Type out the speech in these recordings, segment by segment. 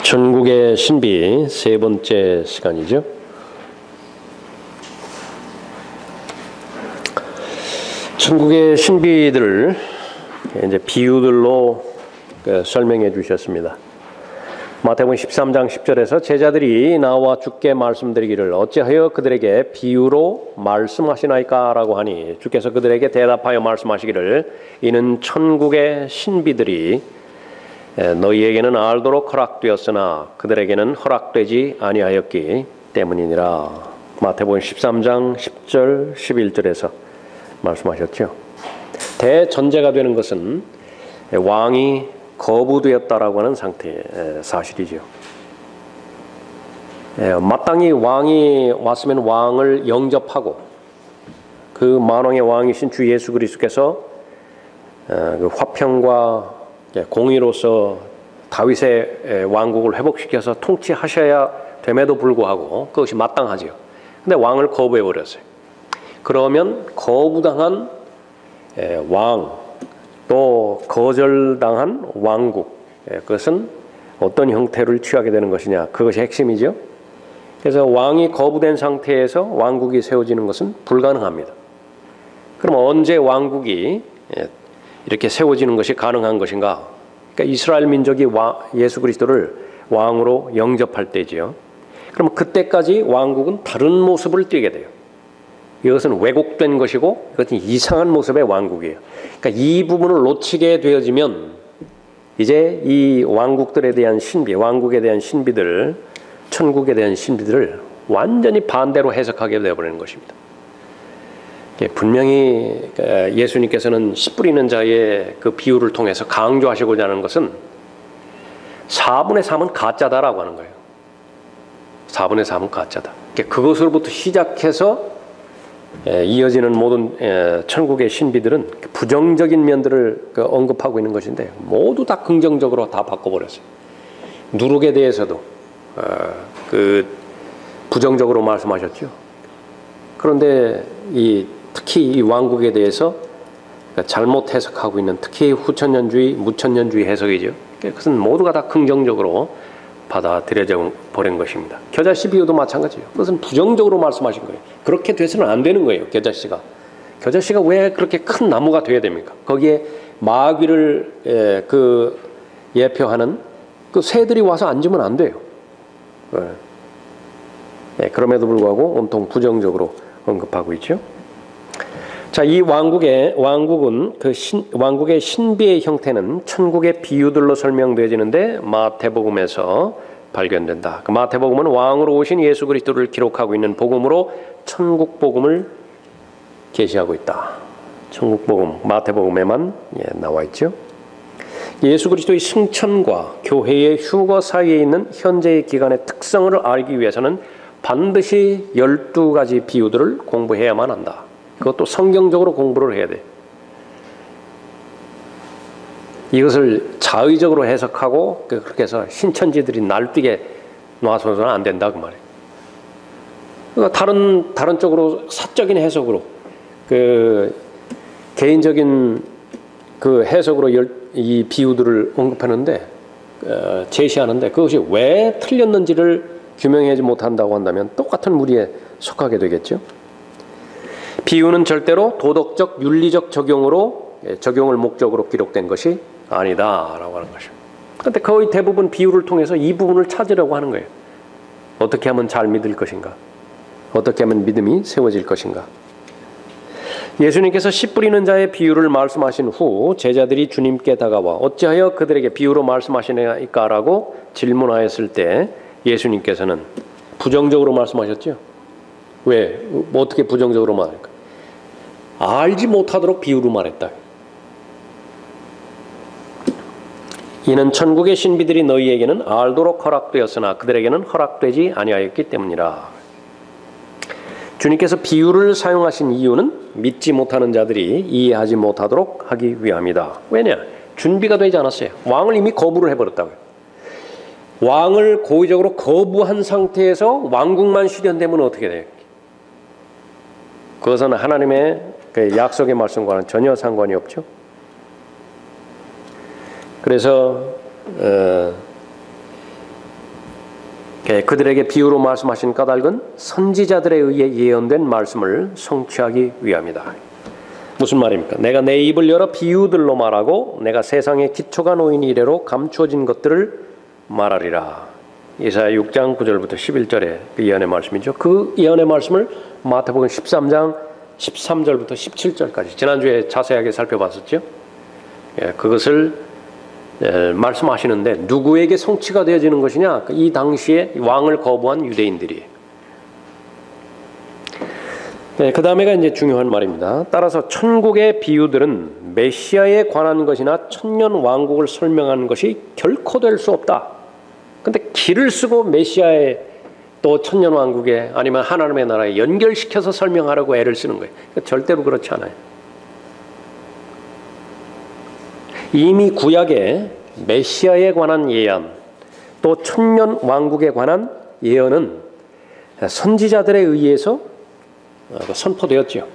천국의 신비 세 번째 시간이죠. 천국의 신비들을 이제 비유들로 설명해 주셨습니다. 마태복음 13장 10절에서 제자들이 나와 주께 말씀드리기를 어찌하여 그들에게 비유로 말씀하시나이까 라고 하니 주께서 그들에게 대답하여 말씀하시기를 이는 천국의 신비들이 너희에게는 알도록 허락되었으나 그들에게는 허락되지 아니하였기 때문이니라. 마태복음 13장 10절 11절에서 말씀하셨죠. 대전제가 되는 것은 왕이 거부되었다라고 하는 상태의 사실이죠. 마땅히 왕이 왔으면 왕을 영접하고 그 만왕의 왕이신 주 예수 그리스도께서 그 화평과 공의로서 다윗의 왕국을 회복시켜서 통치하셔야 됨에도 불구하고 그것이 마땅하죠. 근데 왕을 거부해 버렸어요. 그러면 거부당한 왕, 또 거절당한 왕국, 그것은 어떤 형태를 취하게 되는 것이냐, 그것이 핵심이죠. 그래서 왕이 거부된 상태에서 왕국이 세워지는 것은 불가능합니다. 그럼 언제 왕국이 이렇게 세워지는 것이 가능한 것인가? 그러니까 이스라엘 민족이 예수 그리스도를 왕으로 영접할 때지요. 그럼 그때까지 왕국은 다른 모습을 띠게 돼요. 이것은 왜곡된 것이고 이것은 이상한 모습의 왕국이에요. 그러니까 이 부분을 놓치게 되어지면 이제 이 왕국들에 대한 신비, 왕국에 대한 신비들, 천국에 대한 신비들을 완전히 반대로 해석하게 되어버리는 것입니다. 분명히 예수님께서는 씨 뿌리는 자의 그 비유를 통해서 강조하시고자 하는 것은 4분의 3은 가짜다라고 하는 거예요. 4분의 3은 가짜다. 그것으로부터 시작해서 이어지는 모든 천국의 신비들은 부정적인 면들을 언급하고 있는 것인데 모두 다 긍정적으로 다 바꿔버렸어요. 누룩에 대해서도 그 부정적으로 말씀하셨죠. 그런데 특히 이 왕국에 대해서 잘못 해석하고 있는 특히 후천년주의, 무천년주의 해석이죠. 그것은 모두가 다 긍정적으로 받아들여져 버린 것입니다. 겨자씨 비유도 마찬가지예요. 그것은 부정적으로 말씀하신 거예요. 그렇게 돼서는 안 되는 거예요. 겨자씨가 왜 그렇게 큰 나무가 돼야 됩니까? 거기에 마귀를 예표하는 그 새들이 와서 앉으면 안 돼요. 그럼에도 불구하고 온통 부정적으로 언급하고 있죠. 자, 이 왕국은 왕국의 신비의 형태는 천국의 비유들로 설명되어지는데 마태복음에서 발견된다. 그 마태복음은 왕으로 오신 예수 그리스도를 기록하고 있는 복음으로 천국 복음을 계시하고 있다. 천국 복음 마태복음에만 나와 있죠. 예수 그리스도의 승천과 교회의 휴거 사이에 있는 현재의 기간의 특성을 알기 위해서는 반드시 12가지 비유들을 공부해야만 한다. 그것도 성경적으로 공부를 해야 돼. 이것을 자의적으로 해석하고 그렇게 해서 신천지들이 날뛰게 놔서는 안 된다 그 말이에요. 그러니까 다른 쪽으로 사적인 해석으로 그 개인적인 그 해석으로 이 비유들을 언급하는데 제시하는데 그것이 왜 틀렸는지를 규명하지 못한다고 한다면 똑같은 무리에 속하게 되겠죠. 비유는 절대로 도덕적, 윤리적 적용을 목적으로 기록된 것이 아니다라고 하는 것이죠. 그런데 거의 대부분 비유를 통해서 이 부분을 찾으려고 하는 거예요. 어떻게 하면 잘 믿을 것인가? 어떻게 하면 믿음이 세워질 것인가? 예수님께서 씨 뿌리는 자의 비유를 말씀하신 후 제자들이 주님께 다가와 어찌하여 그들에게 비유로 말씀하시나이까라고 질문하였을 때 예수님께서는 부정적으로 말씀하셨죠. 왜? 어떻게 부정적으로 말할까? 알지 못하도록 비유로 말했다. 이는 천국의 신비들이 너희에게는 알도록 허락되었으나 그들에게는 허락되지 아니하였기 때문이라. 주님께서 비유를 사용하신 이유는 믿지 못하는 자들이 이해하지 못하도록 하기 위함이다. 왜냐? 준비가 되지 않았어요. 왕을 이미 거부를 해버렸다고요. 왕을 고의적으로 거부한 상태에서 왕국만 실현되면 어떻게 돼요? 그것은 하나님의 그 약속의 말씀과는 전혀 상관이 없죠. 그래서 그들에게 비유로 말씀하신 까닭은 선지자들에 의해 예언된 말씀을 성취하기 위함이다. 무슨 말입니까? 내가 내 입을 열어 비유들로 말하고 내가 세상의 기초가 놓인 이래로 감추어진 것들을 말하리라. 이사야 6장 9절부터 11절의 그 예언의 말씀이죠. 그 예언의 말씀을 마태복음 13장 13절부터 17절까지 지난주에 자세하게 살펴봤었죠. 그것을 말씀하시는데 누구에게 성취가 되어지는 것이냐? 이 당시에 왕을 거부한 유대인들이에요. 그 다음에가 이제 중요한 말입니다. 따라서 천국의 비유들은 메시아에 관한 것이나 천년 왕국을 설명하는 것이 결코 될 수 없다. 근데 길을 쓰고 메시아의 또 천년 왕국에 아니면 하나님의 나라에 연결시켜서 설명하려고 애를 쓰는 거예요. 절대로 그렇지 않아요. 이미 구약에 메시아에 관한 예언, 또 천년 왕국에 관한 예언은 선지자들에 의해서 선포되었죠.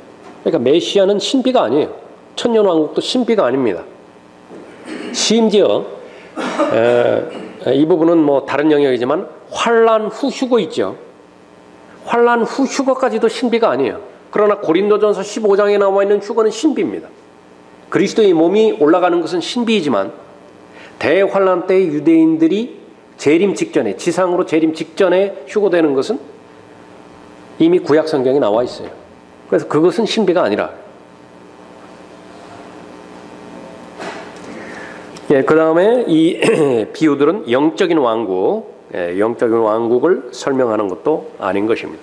그러니까 메시아는 신비가 아니에요. 천년 왕국도 신비가 아닙니다. 심지어 이 부분은 뭐 다른 영역이지만 환난 후 휴거 있죠. 환난 후 휴거까지도 신비가 아니에요. 그러나 고린도전서 15장에 나와 있는 휴거는 신비입니다. 그리스도의 몸이 올라가는 것은 신비이지만 대환난 때 유대인들이 재림 직전에 지상으로 재림 직전에 휴거되는 것은 이미 구약 성경에 나와 있어요. 그래서 그것은 신비가 아니라. 그 다음에 이 비유들은 영적인 왕국, 영적인 왕국을 설명하는 것도 아닌 것입니다.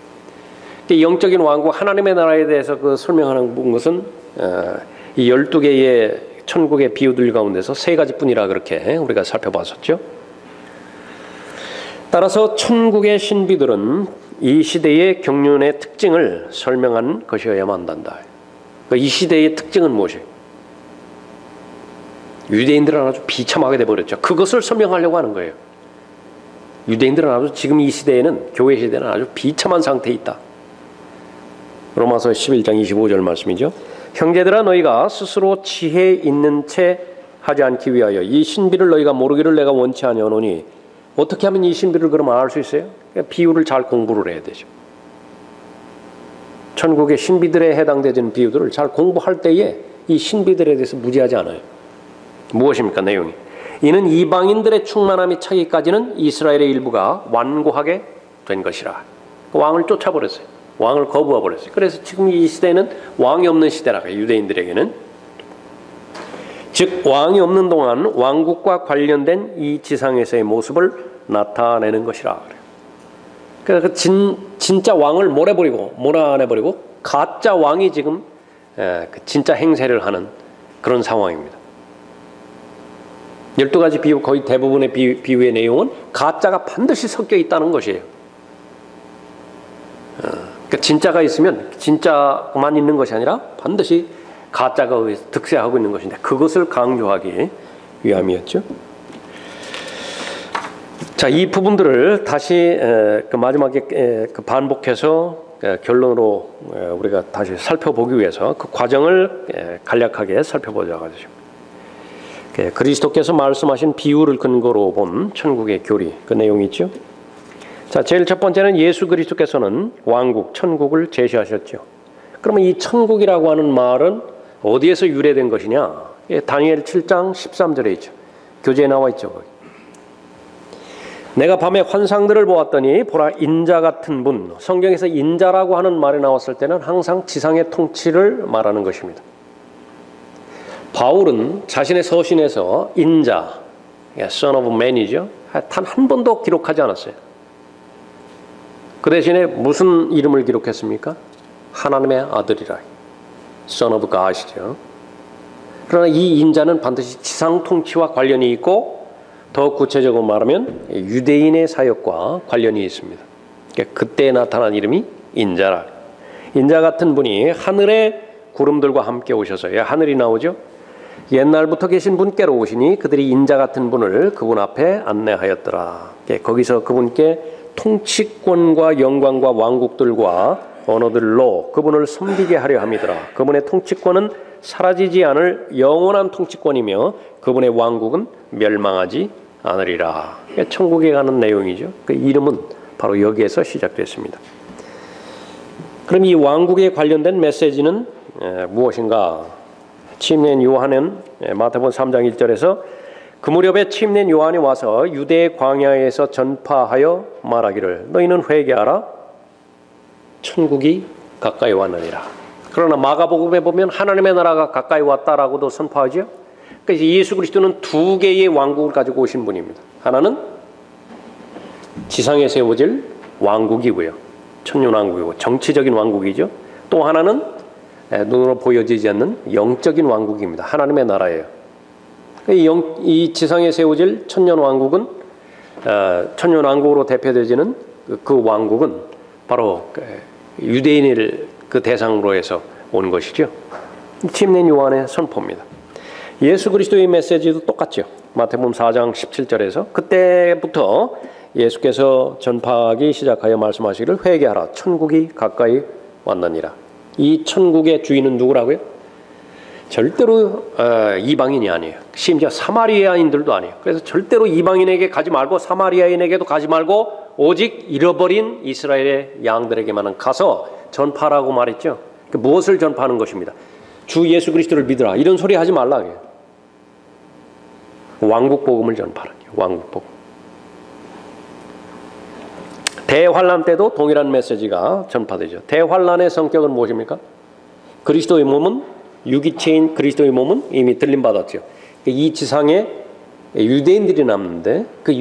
영적인 왕국 하나님의 나라에 대해서 그 설명하는 것은 이 12개의 천국의 비유들 가운데서 3가지뿐이라 그렇게 우리가 살펴봤었죠. 따라서 천국의 신비들은 이 시대의 경륜의 특징을 설명한 것이어야만 한다. 이 시대의 특징은 무엇이에요? 유대인들은 아주 비참하게 돼버렸죠. 그것을 설명하려고 하는 거예요. 유대인들은 아주 지금 이 시대에는 교회 시대는 아주 비참한 상태에 있다. 로마서 11장 25절 말씀이죠. 형제들아 너희가 스스로 지혜 있는 채 하지 않기 위하여 이 신비를 너희가 모르기를 내가 원치 아니하노니. 어떻게 하면 이 신비를 그러면 알 수 있어요? 비유를 잘 공부를 해야 되죠. 천국의 신비들에 해당되는 비유들을 잘 공부할 때에 이 신비들에 대해서 무지하지 않아요. 무엇입니까? 내용이. 이는 이방인들의 충만함이 차기까지는 이스라엘의 일부가 완고하게 된 것이라. 왕을 쫓아버렸어요. 왕을 거부해버렸어요. 그래서 지금 이 시대는 왕이 없는 시대라고 해요. 유대인들에게는. 즉 왕이 없는 동안 왕국과 관련된 이 지상에서의 모습을 나타내는 것이라 그래요. 그래서 진짜 왕을 몰아내버리고 가짜 왕이 지금 진짜 행세를 하는 그런 상황입니다. 12가지 비유 거의 대부분의 비유의 내용은 가짜가 반드시 섞여 있다는 것이에요. 그러니까 진짜가 있으면 진짜만 있는 것이 아니라 반드시 가짜가 득세하고 있는 것인데 그것을 강조하기 위함이었죠. 자, 이 부분들을 다시 그 마지막에 반복해서 결론으로 우리가 다시 살펴보기 위해서 그 과정을 간략하게 살펴보자 하죠. 그리스도께서 말씀하신 비유를 근거로 본 천국의 교리 그 내용이 있죠. 자, 제일 첫 번째는 예수 그리스도께서는 왕국, 천국을 제시하셨죠. 그러면 이 천국이라고 하는 말은 어디에서 유래된 것이냐? 다니엘 7장 13절에 있죠. 교재에 나와 있죠. 거기. 내가 밤에 환상들을 보았더니 보라 인자 같은 분. 성경에서 인자라고 하는 말이 나왔을 때는 항상 지상의 통치를 말하는 것입니다. 바울은 자신의 서신에서 인자, son of man이죠. 단 한 번도 기록하지 않았어요. 그 대신에 무슨 이름을 기록했습니까? 하나님의 아들이라. Son of God이죠. 그러나 이 인자는 반드시 지상 통치와 관련이 있고 더 구체적으로 말하면 유대인의 사역과 관련이 있습니다. 그때 나타난 이름이 인자라. 인자 같은 분이 하늘의 구름들과 함께 오셔서 하늘이 나오죠. 옛날부터 계신 분께로 오시니 그들이 인자 같은 분을 그분 앞에 안내하였더라. 거기서 그분께 통치권과 영광과 왕국들과 언어들로 그분을 섬기게 하려 함이더라. 그분의 통치권은 사라지지 않을 영원한 통치권이며 그분의 왕국은 멸망하지 않으리라. 천국에 가는 내용이죠. 그 이름은 바로 여기에서 시작됐습니다. 그럼 이 왕국에 관련된 메시지는 무엇인가? 침례인 요한은 마태복음 3장 1절에서 그 무렵에 침례인 요한이 와서 유대의 광야에서 전파하여 말하기를 너희는 회개하라 천국이 가까이 왔느니라. 그러나 마가복음에 보면 하나님의 나라가 가까이 왔다라고도 선포하죠. 그래서 예수 그리스도는 두 개의 왕국을 가지고 오신 분입니다. 하나는 지상에 세워질 왕국이고요. 천년왕국이고 정치적인 왕국이죠. 또 하나는 눈으로 보여지지 않는 영적인 왕국입니다. 하나님의 나라예요. 이 지상에 세워질 천년왕국은 천년왕국으로 대표되지는 그 왕국은 바로 유대인을 그 대상으로 해서 온 것이죠. 침례인 요한의 선포입니다. 예수 그리스도의 메시지도 똑같죠. 마태복음 4장 17절에서 그때부터 예수께서 전파하기 시작하여 말씀하시기를 회개하라 천국이 가까이 왔느니라. 이 천국의 주인은 누구라고요? 절대로 이방인이 아니에요. 심지어 사마리아인들도 아니에요. 그래서 절대로 이방인에게 가지 말고 사마리아인에게도 가지 말고 오직 잃어버린 이스라엘의 양들에게만 가서 전파라고 말했죠. 무엇을 전파하는 것입니다. 주 예수 그리스도를 믿으라. 이런 소리 하지 말라. 왕국 복음을 전파하라. 왕국 복음. 대환란 때도 동일한 메시지가 전파되죠. 대환란의 성격은 무엇입니까? 그리스도의 몸은 유기체인 그리스도의 몸은 이미 들림받았죠. 이 지상에 유대인들이 남는데 그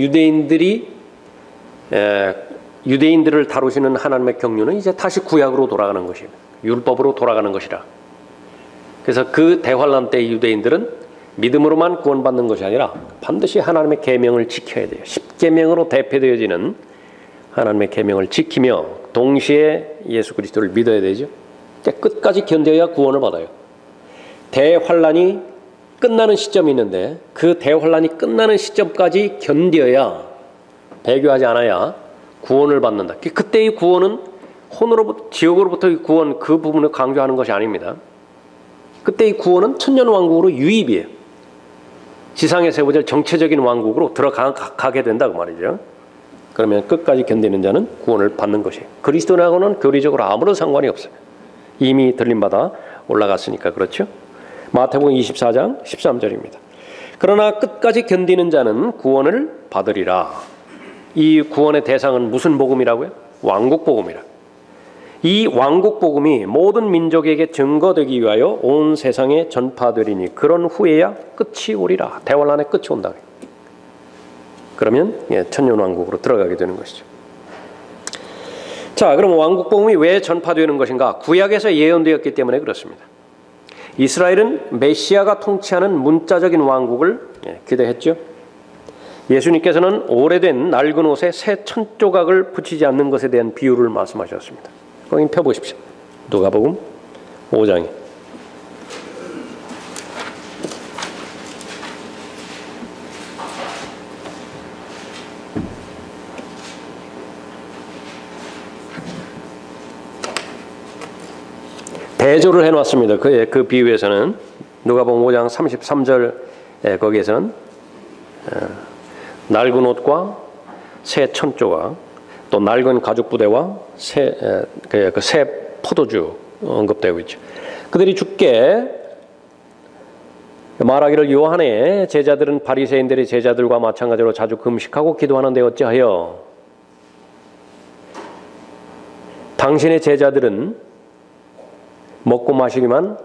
유대인들을 다루시는 하나님의 경륜은 이제 다시 구약으로 돌아가는 것입니다. 율법으로 돌아가는 것이라. 그래서 그 대환란 때 유대인들은 믿음으로만 구원받는 것이 아니라 반드시 하나님의 계명을 지켜야 돼요. 십계명으로 대표되어지는 하나님의 계명을 지키며 동시에 예수 그리스도를 믿어야 되죠. 끝까지 견뎌야 구원을 받아요. 대환란이 끝나는 시점이 있는데 그 대환란이 끝나는 시점까지 견뎌야 배교하지 않아야 구원을 받는다. 그때의 구원은 지옥으로부터의 구원 그 부분을 강조하는 것이 아닙니다. 그때의 구원은 천년왕국으로 유입이에요. 지상에 세워질 정체적인 왕국으로 들어가게 된다 그 말이죠. 그러면 끝까지 견디는 자는 구원을 받는 것이에요. 그리스도하고는 교리적으로 아무런 상관이 없어요. 이미 들림받아 올라갔으니까 그렇죠. 마태복음 24장 13절입니다. 그러나 끝까지 견디는 자는 구원을 받으리라. 이 구원의 대상은 무슨 복음이라고요? 왕국 복음이라. 이 왕국 복음이 모든 민족에게 증거되기 위하여 온 세상에 전파되리니 그런 후에야 끝이 오리라. 대환란의 끝이 온다. 그러면 천년왕국으로 들어가게 되는 것이죠. 자, 그럼 왕국 복음이 왜 전파되는 것인가? 구약에서 예언되었기 때문에 그렇습니다. 이스라엘은 메시아가 통치하는 문자적인 왕국을 기대했죠. 예수님께서는 오래된 낡은 옷에 새 천조각을 붙이지 않는 것에 대한 비유를 말씀하셨습니다. 거기 펴보십시오. 누가복음 5장에. 대조를 해놨습니다. 그 비유에서는 누가복음 5장 33절 거기에서는 낡은 옷과 새 천조각 또 낡은 가죽 부대와 새 포도주 언급되고 있죠. 그들이 주께 말하기를 요한의 제자들은 바리새인들의 제자들과 마찬가지로 자주 금식하고 기도하는데 어찌하여 당신의 제자들은 먹고 마시기만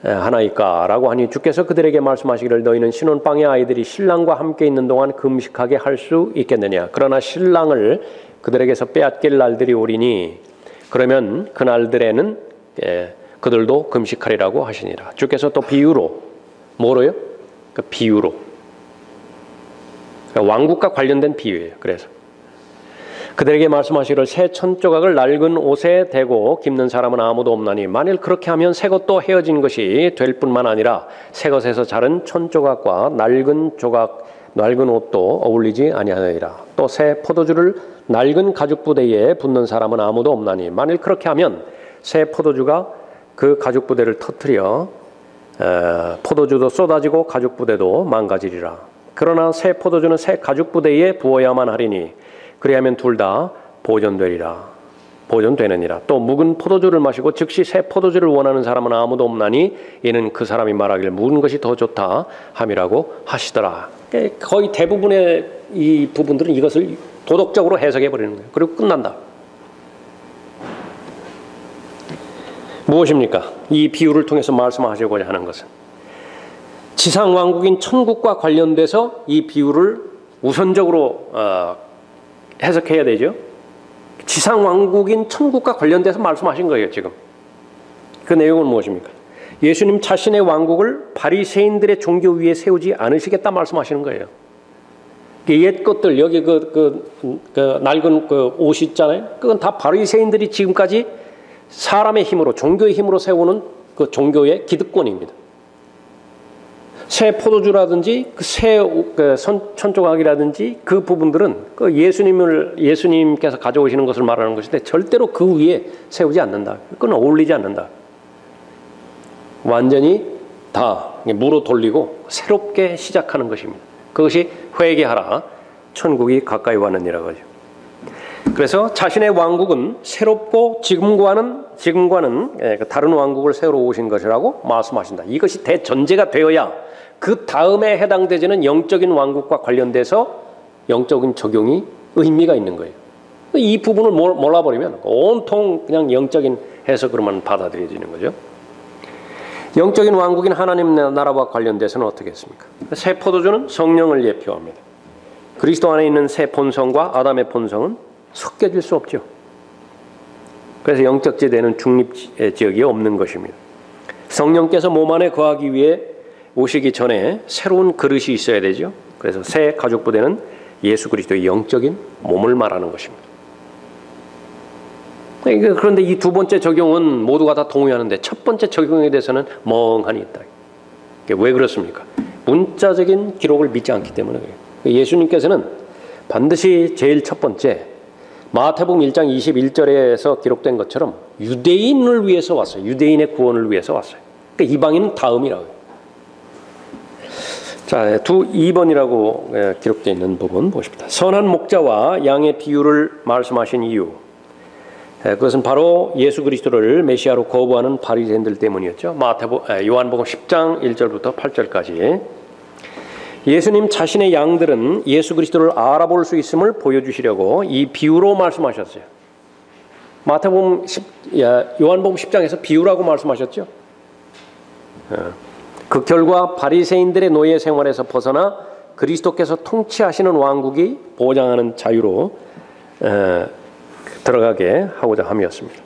하나이까? 라고 하니 주께서 그들에게 말씀하시기를 너희는 신혼방의 아이들이 신랑과 함께 있는 동안 금식하게 할 수 있겠느냐? 그러나 신랑을 그들에게서 빼앗길 날들이 오리니 그러면 그 날들에는 그들도 금식하리라고 하시니라. 주께서 또 비유로 뭐로요? 그 비유로 왕국과 관련된 비유예요. 그래서 그들에게 말씀하시기를 새 천조각을 낡은 옷에 대고 깁는 사람은 아무도 없나니 만일 그렇게 하면 새 것도 헤어진 것이 될 뿐만 아니라 새 것에서 자른 천조각과 낡은 옷도 어울리지 아니하리라. 또 새 포도주를 낡은 가죽 부대에 붓는 사람은 아무도 없나니 만일 그렇게 하면 새 포도주가 그 가죽 부대를 터뜨려 포도주도 쏟아지고 가죽 부대도 망가지리라. 그러나 새 포도주는 새 가죽 부대에 부어야만 하리니 그리하면 둘 다 보존되느니라. 또 묵은 포도주를 마시고 즉시 새 포도주를 원하는 사람은 아무도 없나니 이는 그 사람이 말하기를 묵은 것이 더 좋다 함이라고 하시더라. 거의 대부분의 이 부분들은 이것을 도덕적으로 해석해 버리는 거예요. 그리고 끝난다. 무엇입니까? 이 비유를 통해서 말씀하시고자 하는 것은 지상 왕국인 천국과 관련돼서 이 비유를 우선적으로 해석해야 되죠. 지상 왕국인 천국과 관련돼서 말씀하신 거예요. 지금 그 내용은 무엇입니까? 예수님 자신의 왕국을 바리새인들의 종교 위에 세우지 않으시겠다 말씀하시는 거예요. 옛 것들 여기 그 낡은 그 옷 있잖아요. 그건 다 바리새인들이 지금까지 사람의 힘으로 종교의 힘으로 세우는 그 종교의 기득권입니다. 새 포도주라든지 새 천조각이라든지 그 부분들은 그 예수님께서 가져오시는 것을 말하는 것인데 절대로 그 위에 세우지 않는다. 그건 어울리지 않는다. 완전히 다 무로 돌리고 새롭게 시작하는 것입니다. 그것이 회개하라 천국이 가까이 왔느니라고 하죠. 그래서 자신의 왕국은 새롭고 지금과는 다른 왕국을 세우러 오신 것이라고 말씀하신다. 이것이 대전제가 되어야 그 다음에 해당되지는 영적인 왕국과 관련돼서 영적인 적용이 의미가 있는 거예요. 이 부분을 몰라버리면 온통 그냥 영적인 해석으로만 받아들여지는 거죠. 영적인 왕국인 하나님 나라와 관련돼서는 어떻게 했습니까? 새 포도주는 성령을 예표합니다. 그리스도 안에 있는 새 본성과 아담의 본성은 섞여질 수 없죠. 그래서 영적 지대는 중립 지역이 없는 것입니다. 성령께서 몸 안에 거하기 위해 오시기 전에 새로운 그릇이 있어야 되죠. 그래서 새 가죽 부대는 예수 그리스도의 영적인 몸을 말하는 것입니다. 그런데 이 두 번째 적용은 모두가 다 동의하는데 첫 번째 적용에 대해서는 멍하니 있다. 왜 그렇습니까? 문자적인 기록을 믿지 않기 때문에 그래요. 예수님께서는 반드시 제일 첫 번째 마태복음 1장 21절에서 기록된 것처럼 유대인을 위해서 왔어요. 유대인의 구원을 위해서 왔어요. 그러니까 이방인은 다음이라고요. 자, 2번이라고 기록되어 있는 부분 보십니다. 선한 목자와 양의 비유를 말씀하신 이유. 그것은 바로 예수 그리스도를 메시아로 거부하는 바리새인들 때문이었죠. 요한복음 10장 1절부터 8절까지. 예수님 자신의 양들은 예수 그리스도를 알아볼 수 있음을 보여주시려고 이 비유로 말씀하셨어요. 요한복음 10장에서 비유라고 말씀하셨죠. 그 결과 바리새인들의 노예 생활에서 벗어나 그리스도께서 통치하시는 왕국이 보장하는 자유로 들어가게 하고자 함이었습니다.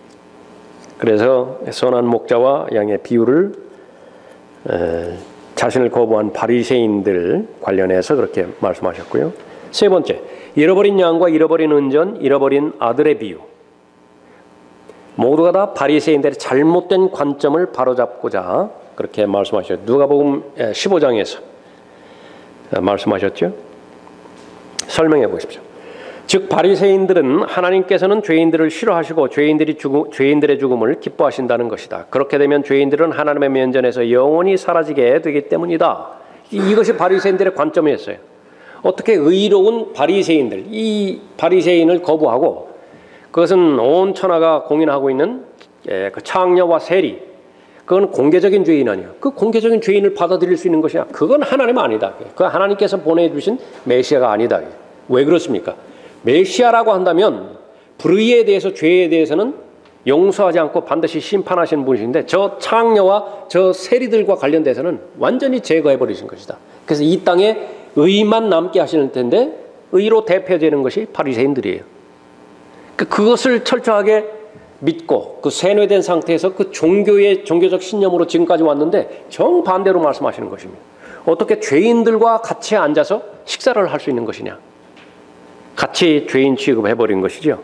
그래서 선한 목자와 양의 비유를 자신을 거부한 바리새인들 관련해서 그렇게 말씀하셨고요. 세 번째, 잃어버린 양과 잃어버린 은전, 잃어버린 아들의 비유. 모두가 다 바리새인들의 잘못된 관점을 바로잡고자 그렇게 말씀하셨죠. 누가복음 15장에서 말씀하셨죠. 설명해 보십시오. 즉 바리새인들은 하나님께서는 죄인들을 싫어하시고 죄인들의 죽음을 기뻐하신다는 것이다. 그렇게 되면 죄인들은 하나님의 면전에서 영원히 사라지게 되기 때문이다. 이것이 바리새인들의 관점이었어요. 어떻게 의로운 바리새인들, 이 바리새인을 거부하고 그것은 온 천하가 공인하고 있는 그 창녀와 세리, 그건 공개적인 죄인 아니야. 그 공개적인 죄인을 받아들일 수 있는 것이야. 그건 하나님 아니다. 그 하나님께서 보내주신 메시아가 아니다. 왜 그렇습니까? 메시아라고 한다면 불의에 대해서 죄에 대해서는 용서하지 않고 반드시 심판하시는 분이신데 저 창녀와 저 세리들과 관련돼서는 완전히 제거해 버리신 것이다. 그래서 이 땅에 의만 남게 하시는 텐데 의로 대표되는 것이 바리새인들이에요. 그것을 철저하게 믿고 그 세뇌된 상태에서 그 종교적 신념으로 지금까지 왔는데 정반대로 말씀하시는 것입니다. 어떻게 죄인들과 같이 앉아서 식사를 할 수 있는 것이냐. 같이 죄인 취급해버린 것이죠.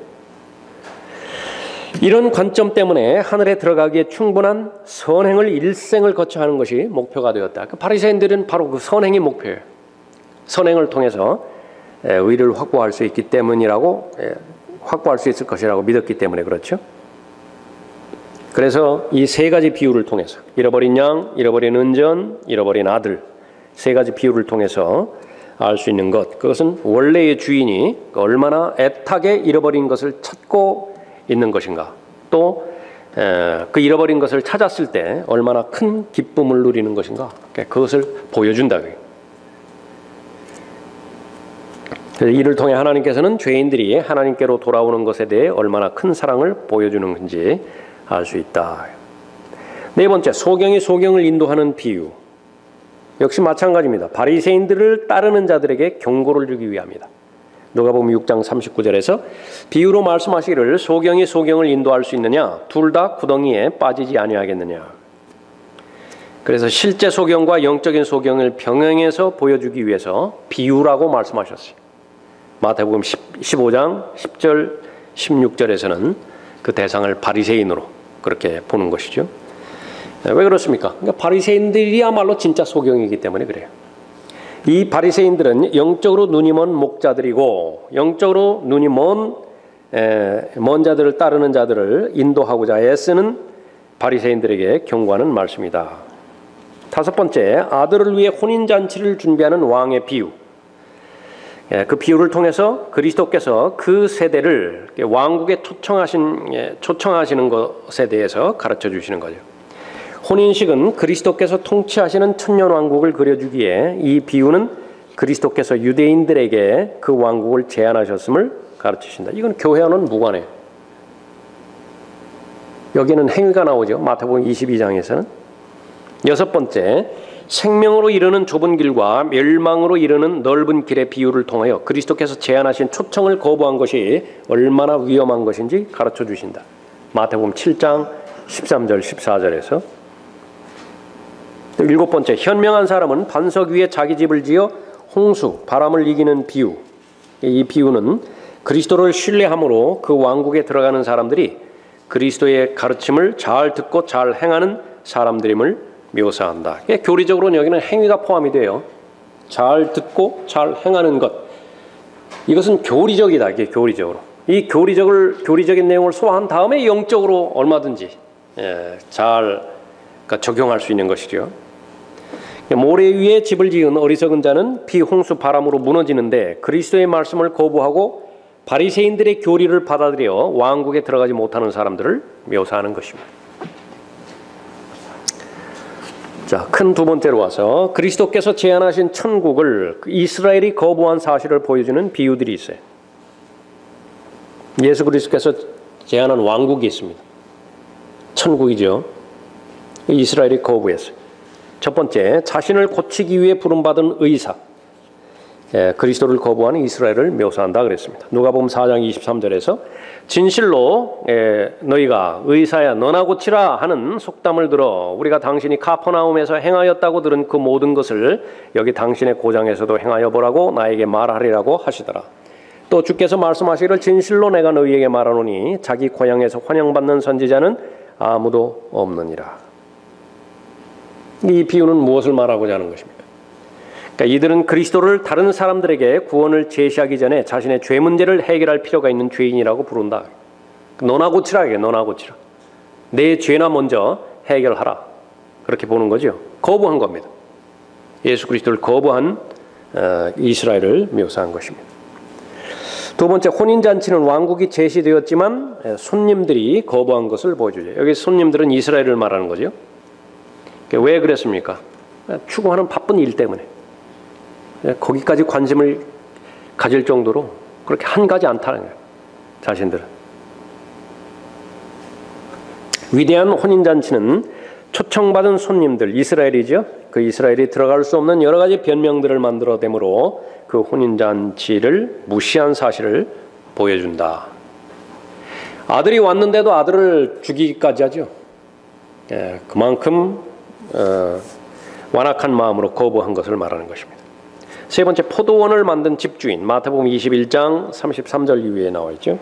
이런 관점 때문에 하늘에 들어가기에 충분한 선행을 일생을 거쳐 하는 것이 목표가 되었다. 그 바리새인들은 바로 그 선행이 목표예요. 선행을 통해서 의를 확보할 수 있기 때문이라고 확보할 수 있을 것이라고 믿었기 때문에 그렇죠. 그래서 이 세 가지 비유를 통해서 잃어버린 양, 잃어버린 은전, 잃어버린 아들 세 가지 비유를 통해서 알 수 있는 것, 그것은 원래의 주인이 얼마나 애타게 잃어버린 것을 찾고 있는 것인가, 또 그 잃어버린 것을 찾았을 때 얼마나 큰 기쁨을 누리는 것인가, 그것을 보여준다. 그래서 이를 통해 하나님께서는 죄인들이 하나님께로 돌아오는 것에 대해 얼마나 큰 사랑을 보여주는 건지 알 수 있다. 네 번째, 소경이 소경을 인도하는 비유. 역시 마찬가지입니다. 바리새인들을 따르는 자들에게 경고를 주기 위함이다. 누가복음 6장 39절에서 비유로 말씀하시기를 소경이 소경을 인도할 수 있느냐? 둘 다 구덩이에 빠지지 아니하겠느냐? 그래서 실제 소경과 영적인 소경을 병행해서 보여주기 위해서 비유라고 말씀하셨어요. 마태복음 15장 10절 16절에서는 그 대상을 바리새인으로 그렇게 보는 것이죠. 왜 그렇습니까? 그러니까 바리새인들이야말로 진짜 소경이기 때문에 그래요. 이 바리새인들은 영적으로 눈이 먼 목자들이고 영적으로 눈이 먼 자들을 따르는 자들을 인도하고자 애쓰는 바리새인들에게 경고하는 말씀이다. 다섯 번째, 아들을 위해 혼인잔치를 준비하는 왕의 비유. 그 비유를 통해서 그리스도께서 그 세대를 왕국에 초청하시는 것에 대해서 가르쳐 주시는 거죠. 혼인식은 그리스도께서 통치하시는 천년왕국을 그려주기에 이 비유는 그리스도께서 유대인들에게 그 왕국을 제안하셨음을 가르치신다. 이건 교회와는 무관해요. 여기는 행위가 나오죠. 마태복음 22장에서는. 여섯 번째, 생명으로 이르는 좁은 길과 멸망으로 이르는 넓은 길의 비유를 통하여 그리스도께서 제안하신 초청을 거부한 것이 얼마나 위험한 것인지 가르쳐 주신다. 마태복음 7장 13절 14절에서. 일곱 번째, 현명한 사람은 반석 위에 자기 집을 지어 홍수, 바람을 이기는 비유. 이 비유는 그리스도를 신뢰함으로 그 왕국에 들어가는 사람들이 그리스도의 가르침을 잘 듣고 잘 행하는 사람들임을 묘사한다. 교리적으로는 여기는 행위가 포함이 돼요. 잘 듣고 잘 행하는 것. 이것은 교리적이다. 이게 교리적으로. 이 교리적인 내용을 소화한 다음에 영적으로 얼마든지 잘 적용할 수 있는 것이죠. 모래 위에 집을 지은 어리석은 자는 비, 홍수, 바람으로 무너지는데 그리스도의 말씀을 거부하고 바리새인들의 교리를 받아들여 왕국에 들어가지 못하는 사람들을 묘사하는 것입니다. 자, 큰 두 번째로 와서 그리스도께서 제안하신 천국을 이스라엘이 거부한 사실을 보여주는 비유들이 있어요. 예수 그리스도께서 제안한 왕국이 있습니다. 천국이죠. 이스라엘이 거부했어요. 첫 번째, 자신을 고치기 위해 부름받은 의사. 그리스도를 거부하는 이스라엘을 묘사한다 그랬습니다. 누가복음 4장 23절에서 진실로 너희가 의사야 너나 고치라 하는 속담을 들어 우리가 당신이 카퍼나움에서 행하였다고 들은 그 모든 것을 여기 당신의 고장에서도 행하여 보라고 나에게 말하리라고 하시더라. 또 주께서 말씀하시기를 진실로 내가 너희에게 말하노니 자기 고향에서 환영받는 선지자는 아무도 없느니라. 이 비유는 무엇을 말하고자 하는 것입니까? 그러니까 이들은 그리스도를 다른 사람들에게 구원을 제시하기 전에 자신의 죄 문제를 해결할 필요가 있는 죄인이라고 부른다. 너나 고치라. 이게 너나 고치라. 내 죄나 먼저 해결하라. 그렇게 보는 거죠. 거부한 겁니다. 예수 그리스도를 거부한 이스라엘을 묘사한 것입니다. 두 번째, 혼인잔치는 왕국이 제시되었지만 손님들이 거부한 것을 보여주죠. 여기 손님들은 이스라엘을 말하는 거죠. 왜 그랬습니까? 추구하는 바쁜 일 때문에. 거기까지 관심을 가질 정도로 그렇게 한가지 않다는 거예요. 자신들은. 위대한 혼인잔치는 초청받은 손님들, 이스라엘이죠. 그 이스라엘이 들어갈 수 없는 여러 가지 변명들을 만들어내므로 그 혼인잔치를 무시한 사실을 보여준다. 아들이 왔는데도 아들을 죽이기까지 하죠. 그만큼 완악한 마음으로 거부한 것을 말하는 것입니다. 세 번째, 포도원을 만든 집주인. 마태복음 21장 33절 이후에 나와 있죠.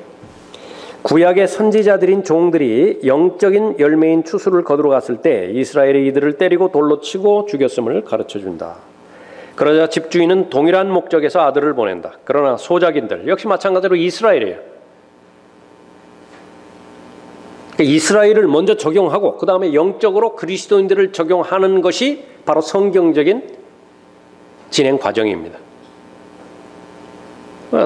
구약의 선지자들인 종들이 영적인 열매인 추수를 거두러 갔을 때 이스라엘이 이들을 때리고 돌로 치고 죽였음을 가르쳐준다. 그러자 집주인은 동일한 목적에서 아들을 보낸다. 그러나 소작인들 역시 마찬가지로 이스라엘이에요. 그러니까 이스라엘을 먼저 적용하고 그 다음에 영적으로 그리스도인들을 적용하는 것이 바로 성경적인 진행 과정입니다.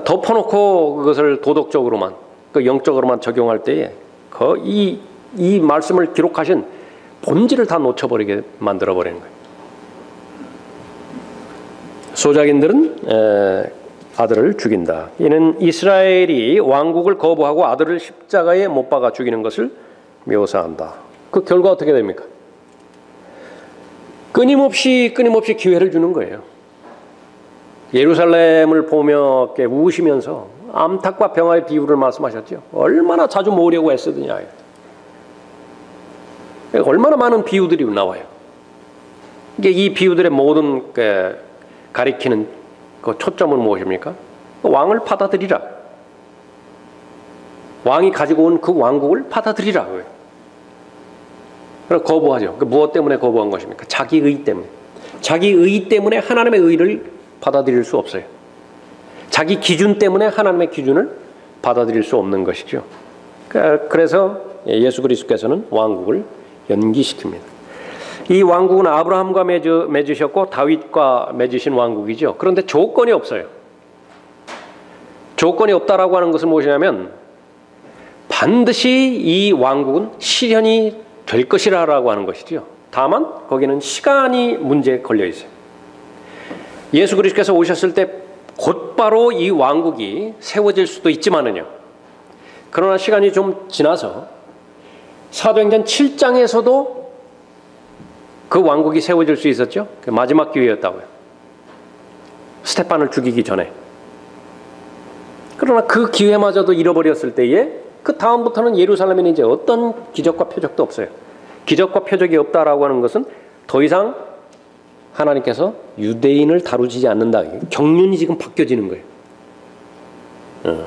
덮어놓고 그것을 도덕적으로만, 그 영적으로만 적용할 때에 이 말씀을 기록하신 본질을 다 놓쳐버리게 만들어버리는 거예요. 소작인들은 아들을 죽인다. 이는 이스라엘이 왕국을 거부하고 아들을 십자가에 못 박아 죽이는 것을 묘사한다. 그 결과 어떻게 됩니까? 끊임없이 기회를 주는 거예요. 예루살렘을 보며 우시면서 암탉과 병아의 비유를 말씀하셨죠. 얼마나 자주 모으려고 애쓰느냐. 얼마나 많은 비유들이 나와요. 이 비유들의 모든 가리키는 그 초점은 무엇입니까? 왕을 받아들이라. 왕이 가지고 온 그 왕국을 받아들이라. 그래서 거부하죠. 무엇 때문에 거부한 것입니까? 자기 의 때문에. 자기 의 때문에 하나님의 의를 받아들일 수 없어요. 자기 기준 때문에 하나님의 기준을 받아들일 수 없는 것이죠. 그래서 예수 그리스도께서는 왕국을 연기시킵니다. 이 왕국은 아브라함과 맺으셨고 다윗과 맺으신 왕국이죠. 그런데 조건이 없어요. 조건이 없다라고 하는 것은 무엇이냐면 반드시 이 왕국은 실현이 될 것이라고 하는 것이죠. 다만 거기는 시간이 문제에 걸려 있어요. 예수 그리스도께서 오셨을 때 곧바로 이 왕국이 세워질 수도 있지만은요. 그러나 시간이 좀 지나서 사도행전 7장에서도 그 왕국이 세워질 수 있었죠. 그 마지막 기회였다고요. 스테판을 죽이기 전에. 그러나 그 기회마저도 잃어버렸을 때에 그 다음부터는 예루살렘에는 이제 어떤 기적과 표적도 없어요. 기적과 표적이 없다라고 하는 것은 더 이상 하나님께서 유대인을 다루지 않는다. 경륜이 지금 바뀌어지는 거예요.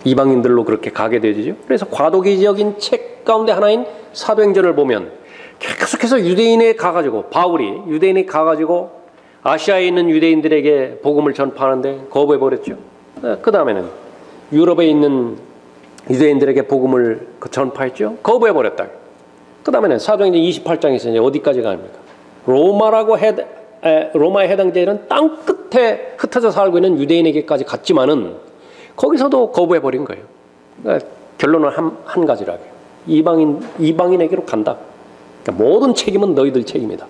이방인들로 그렇게 가게 되죠. 그래서 과도기적인 책 가운데 하나인 사도행전을 보면 계속해서 유대인에 가가지고 바울이 유대인에 가가지고 아시아에 있는 유대인들에게 복음을 전파하는데 거부해버렸죠. 그 다음에는 유럽에 있는 유대인들에게 복음을 전파했죠. 거부해버렸다. 그 다음에는 사도행전 28장에서 이제 어디까지 갑니까? 로마에 해당되는 땅 끝에 흩어져 살고 있는 유대인에게까지 갔지만은 거기서도 거부해버린 거예요. 그러니까 결론은 한 가지라고요. 이방인에게로 간다. 그러니까 모든 책임은 너희들 책임이다.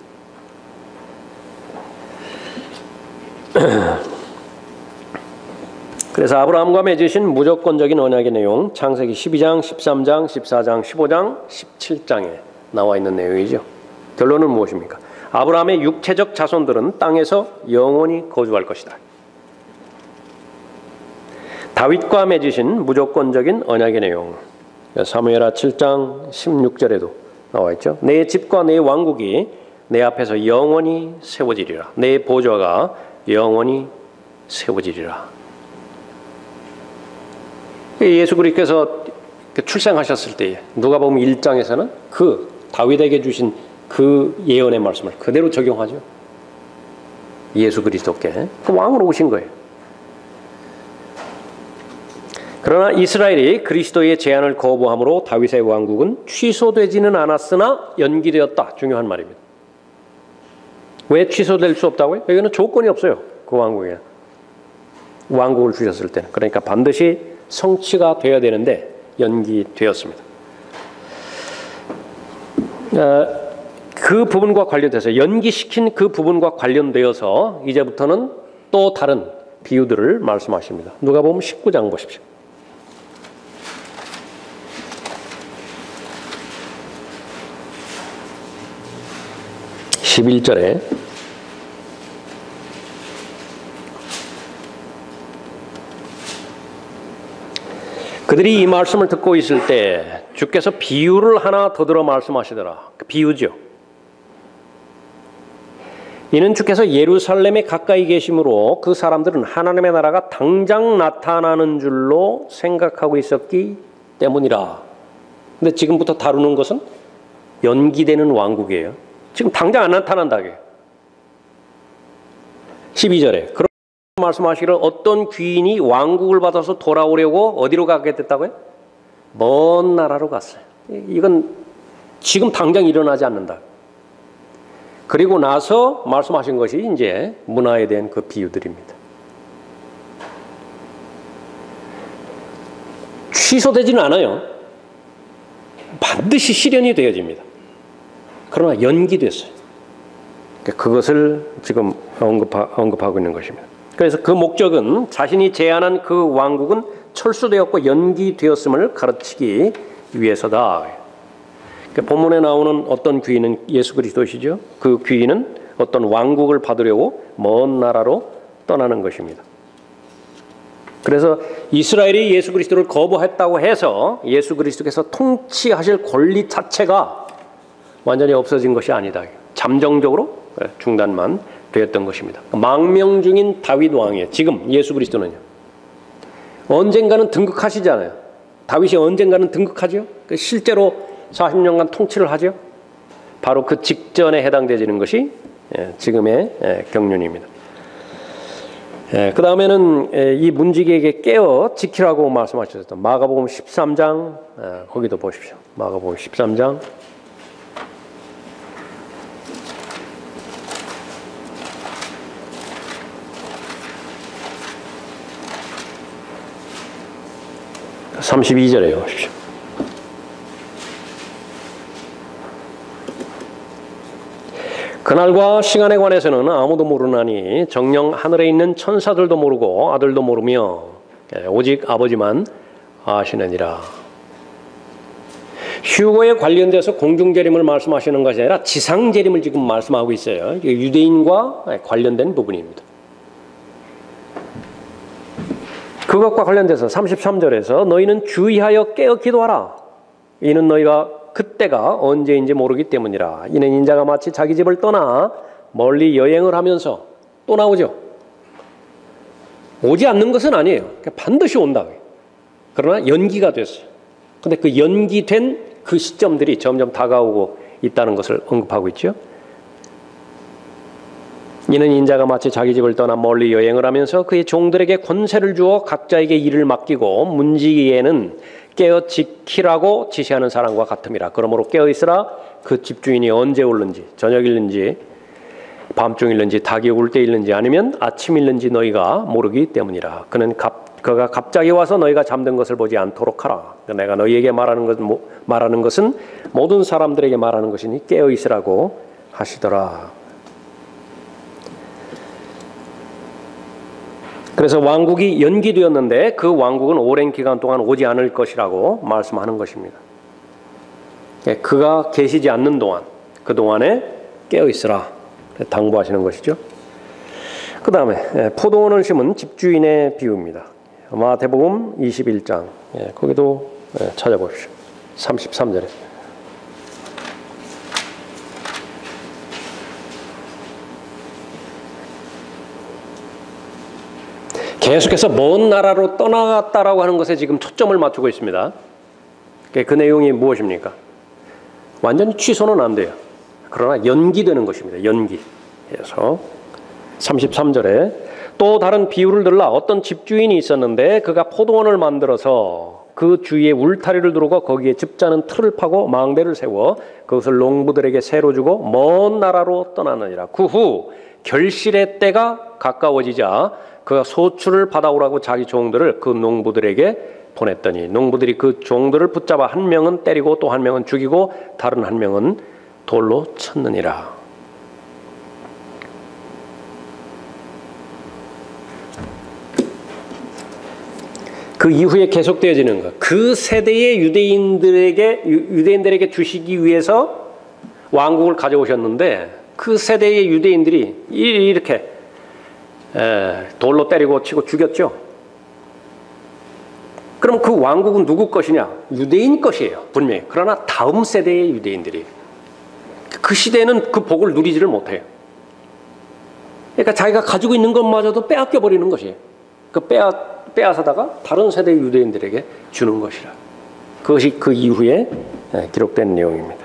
그래서 아브라함과 맺으신 무조건적인 언약의 내용, 창세기 12장, 13장, 14장, 15장, 17장에 나와 있는 내용이죠. 결론은 무엇입니까? 아브라함의 육체적 자손들은 땅에서 영원히 거주할 것이다. 다윗과 맺으신 무조건적인 언약의 내용, 사무엘하 7장 16절에도 나와 있죠. 내 집과 내 왕국이 내 앞에서 영원히 세워지리라. 내 보좌가 영원히 세워지리라. 예수 그리스도께서 출생하셨을 때 누가복음 1장에서는 그 다윗에게 주신 그 예언의 말씀을 그대로 적용하죠. 예수 그리스도께 그 왕으로 오신 거예요. 그러나 이스라엘이 그리스도의 제안을 거부함으로 다윗의 왕국은 취소되지는 않았으나 연기되었다. 중요한 말입니다. 왜 취소될 수 없다고요? 여기는 조건이 없어요. 그 왕국에. 왕국을 주셨을 때는. 그러니까 반드시 성취가 되어야 되는데 연기되었습니다. 그 부분과 관련돼서 연기시킨 그 부분과 관련되어서 이제부터는 또 다른 비유들을 말씀하십니다. 누가복음 19장 보십시오. 11절에 그들이 이 말씀을 듣고 있을 때 주께서 비유를 하나 더 들어 말씀하시더라. 그 비유죠. 이는 주께서 예루살렘에 가까이 계심으로 그 사람들은 하나님의 나라가 당장 나타나는 줄로 생각하고 있었기 때문이라. 근데 지금부터 다루는 것은 연기되는 왕국이에요. 지금 당장 안 나타난다. 12절에 그런 말씀하시기를 어떤 귀인이 왕국을 받아서 돌아오려고 어디로 가게 됐다고요? 먼 나라로 갔어요. 이건 지금 당장 일어나지 않는다. 그리고 나서 말씀하신 것이 이제 문화에 대한 그 비유들입니다. 취소되지는 않아요. 반드시 실현이 되어집니다. 그러나 연기됐어요. 그것을 지금 언급하고 있는 것입니다. 그래서 그 목적은 자신이 제안한 그 왕국은 철수되었고 연기되었음을 가르치기 위해서다. 본문에 나오는 어떤 귀인은 예수 그리스도시죠. 그 귀인은 어떤 왕국을 받으려고 먼 나라로 떠나는 것입니다. 그래서 이스라엘이 예수 그리스도를 거부했다고 해서 예수 그리스도께서 통치하실 권리 자체가 완전히 없어진 것이 아니다. 잠정적으로 중단만 되었던 것입니다. 망명 중인 다윗 왕이에요. 지금 예수 그리스도는요. 언젠가는 등극하시잖아요. 다윗이 언젠가는 등극하죠. 실제로 40년간 통치를 하죠. 바로 그 직전에 해당되는 것이 지금의 경륜입니다. 그 다음에는 이 문지기에게 깨어 지키라고 말씀하셨던 마가복음 13장 거기도 보십시오. 마가복음 13장 32절에 보십시오. 그날과 시간에 관해서는 아무도 모르나니 정녕 하늘에 있는 천사들도 모르고 아들도 모르며 오직 아버지만 아시느니라. 휴거에 관련돼서 공중재림을 말씀하시는 것이 아니라 지상재림을 지금 말씀하고 있어요. 유대인과 관련된 부분입니다. 그것과 관련돼서 33절에서 너희는 주의하여 깨어 기도하라. 이는 너희가 그때가 언제인지 모르기 때문이라. 이는 인자가 마치 자기 집을 떠나 멀리 여행을 하면서 또 나오죠. 오지 않는 것은 아니에요. 반드시 온다. 그러나 연기가 됐어요. 그런데 그 연기된 그 시점들이 점점 다가오고 있다는 것을 언급하고 있죠. 이는 인자가 마치 자기 집을 떠나 멀리 여행을 하면서 그의 종들에게 권세를 주어 각자에게 일을 맡기고 문지기에는 깨어 지키라고 지시하는 사람과 같음이라. 그러므로 깨어 있으라. 그 집주인이 언제 올는지 저녁일는지 밤중일는지 닭이 울 때일는지 아니면 아침일는지 너희가 모르기 때문이라. 그가 갑자기 와서 너희가 잠든 것을 보지 않도록 하라. 내가 너희에게 말하는 것은 모든 사람들에게 말하는 것이니 깨어 있으라고 하시더라. 그래서 왕국이 연기되었는데 그 왕국은 오랜 기간 동안 오지 않을 것이라고 말씀하는 것입니다. 그가 계시지 않는 동안 그 동안에 깨어 있으라 당부하시는 것이죠. 그 다음에 포도원을 심은 집주인의 비유입니다. 마태복음 21장 거기도 찾아보십시오. 33절에 계속해서 먼 나라로 떠나갔다라고 하는 것에 지금 초점을 맞추고 있습니다. 그 내용이 무엇입니까? 완전히 취소는 안 돼요. 그러나 연기되는 것입니다. 연기해서 33절에 또 다른 비유를 들라. 어떤 집주인이 있었는데 그가 포도원을 만들어서 그 주위에 울타리를 두르고 거기에 즙자는 틀을 파고 망대를 세워 그것을 농부들에게 새로 주고 먼 나라로 떠나느니라. 그 후 결실의 때가 가까워지자 그가 소출을 받아오라고 자기 종들을 그 농부들에게 보냈더니 농부들이 그 종들을 붙잡아 한 명은 때리고 또 한 명은 죽이고 다른 한 명은 돌로 쳤느니라. 그 이후에 계속되어지는 것. 그 세대의 유대인들에게 주시기 위해서 왕국을 가져오셨는데 그 세대의 유대인들이 이렇게 돌로 때리고 치고 죽였죠. 그럼 그 왕국은 누구 것이냐? 유대인 것이에요. 분명히. 그러나 다음 세대의 유대인들이 그 시대에는 그 복을 누리지를 못해요. 그러니까 자기가 가지고 있는 것마저도 빼앗겨 버리는 것이에요. 그 빼앗아다가 다른 세대의 유대인들에게 주는 것이라. 그것이 그 이후에 기록된 내용입니다.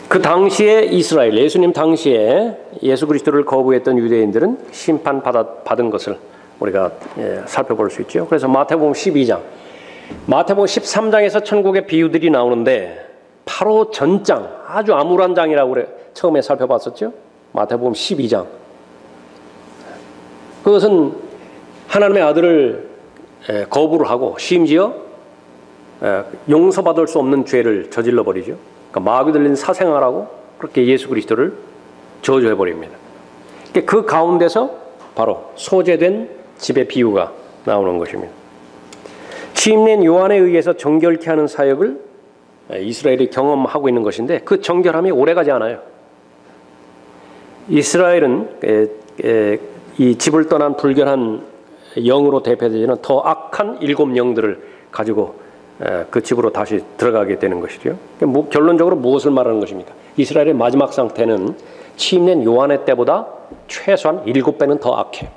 그 당시에 이스라엘, 예수님 당시에 예수 그리스도를 거부했던 유대인들은 심판받은 것을 우리가 살펴볼 수 있죠. 그래서 마태복음 12장, 마태복음 13장에서 천국의 비유들이 나오는데 바로 전장, 아주 암울한 장이라고 처음에 살펴봤었죠. 마태복음 12장. 그것은 하나님의 아들을 거부를 하고 심지어 용서받을 수 없는 죄를 저질러 버리죠. 그러니까 마귀 들린 사생활하고 그렇게 예수 그리스도를 저주해 버립니다. 그 가운데서 바로 소재된 집의 비유가 나오는 것입니다. 침례인 요한에 의해서 정결케 하는 사역을 이스라엘이 경험하고 있는 것인데 그 정결함이 오래가지 않아요. 이스라엘은 이 집을 떠난 불결한 영으로 대표되는 더 악한 7 영들을 가지고 그 집으로 다시 들어가게 되는 것이죠. 결론적으로 무엇을 말하는 것입니까? 이스라엘의 마지막 상태는 침례인 요한의 때보다 최소한 7배는 더 악해요.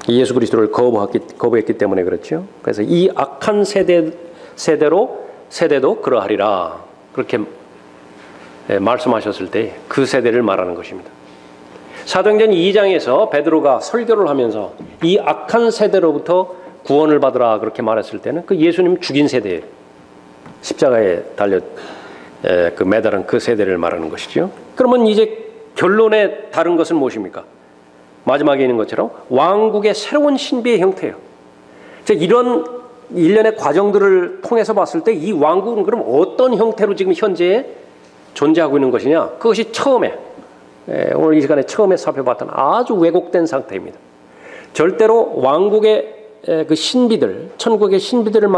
예수 그리스도를 거부했기 때문에 그렇죠. 그래서 이 악한 세대도 그러하리라 그렇게 말씀하셨을 때 그 세대를 말하는 것입니다. 사도행전 2장에서 베드로가 설교를 하면서 이 악한 세대로부터 구원을 받으라 그렇게 말했을 때는 그 예수님 죽인 세대예요. 십자가에 달려 그 매달은 그 세대를 말하는 것이죠. 그러면 이제 결론에 다른 것은 무엇입니까? 마지막에 있는 것처럼 왕국의 새로운 신비의 형태예요. 이런 일련의 과정들을 통해서 봤을 때 이 왕국은 그럼 어떤 형태로 지금 현재 존재하고 있는 것이냐? 그것이 처음에 오늘 이 시간에 처음에 살펴봤던 아주 왜곡된 상태입니다. 절대로 왕국의 그 신비들, 천국의 신비들을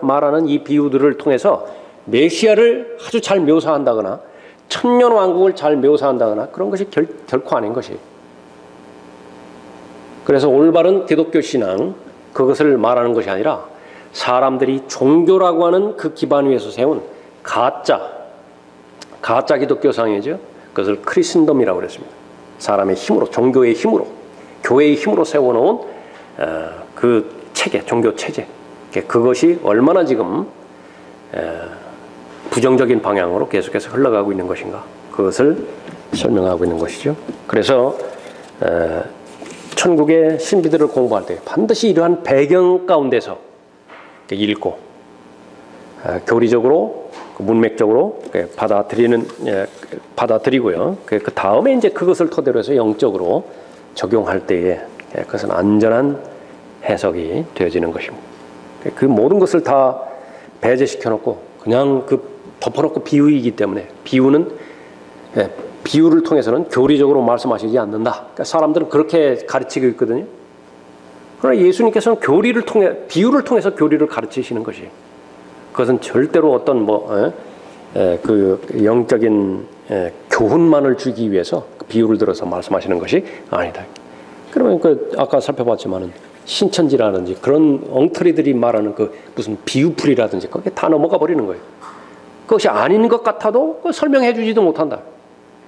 말하는 이 비유들을 통해서 메시아를 아주 잘 묘사한다거나 천년 왕국을 잘 묘사한다거나 그런 것이 결코 아닌 것이에요. 그래서 올바른 기독교 신앙 그것을 말하는 것이 아니라 사람들이 종교라고 하는 그 기반 위에서 세운 가짜 기독교상이죠. 그것을 크리스천덤이라고 그랬습니다. 사람의 힘으로, 종교의 힘으로, 교회의 힘으로 세워놓은 그 체계, 종교 체제. 그것이 얼마나 지금 부정적인 방향으로 계속해서 흘러가고 있는 것인가. 그것을 설명하고 있는 것이죠. 그래서 천국의 신비들을 공부할 때 반드시 이러한 배경 가운데서 읽고 교리적으로 문맥적으로 받아들이고요. 그 다음에 이제 그것을 토대로 해서 영적으로 적용할 때에 그것은 안전한 해석이 되어지는 것입니다. 그 모든 것을 다 배제시켜 놓고 그냥 덮어놓고 비유이기 때문에 비유를 통해서는 교리적으로 말씀하시지 않는다. 그러니까 사람들은 그렇게 가르치고 있거든요. 그러나 예수님께서는 비유를 통해서 교리를 가르치시는 것이에요. 그것은 절대로 어떤 그 영적인 교훈만을 주기 위해서 비유를 들어서 말씀하시는 것이 아니다. 그러면 아까 살펴봤지만은 신천지라든지 그런 엉터리들이 말하는 그 무슨 비유풀이라든지 거기에 다 넘어가 버리는 거예요. 그것이 아닌 것 같아도 설명해 주지도 못한다.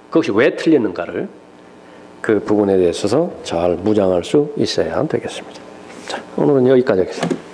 그것이 왜 틀렸는가를 그 부분에 대해서 잘 무장할 수 있어야 되겠습니다. 자, 오늘은 여기까지 하겠습니다.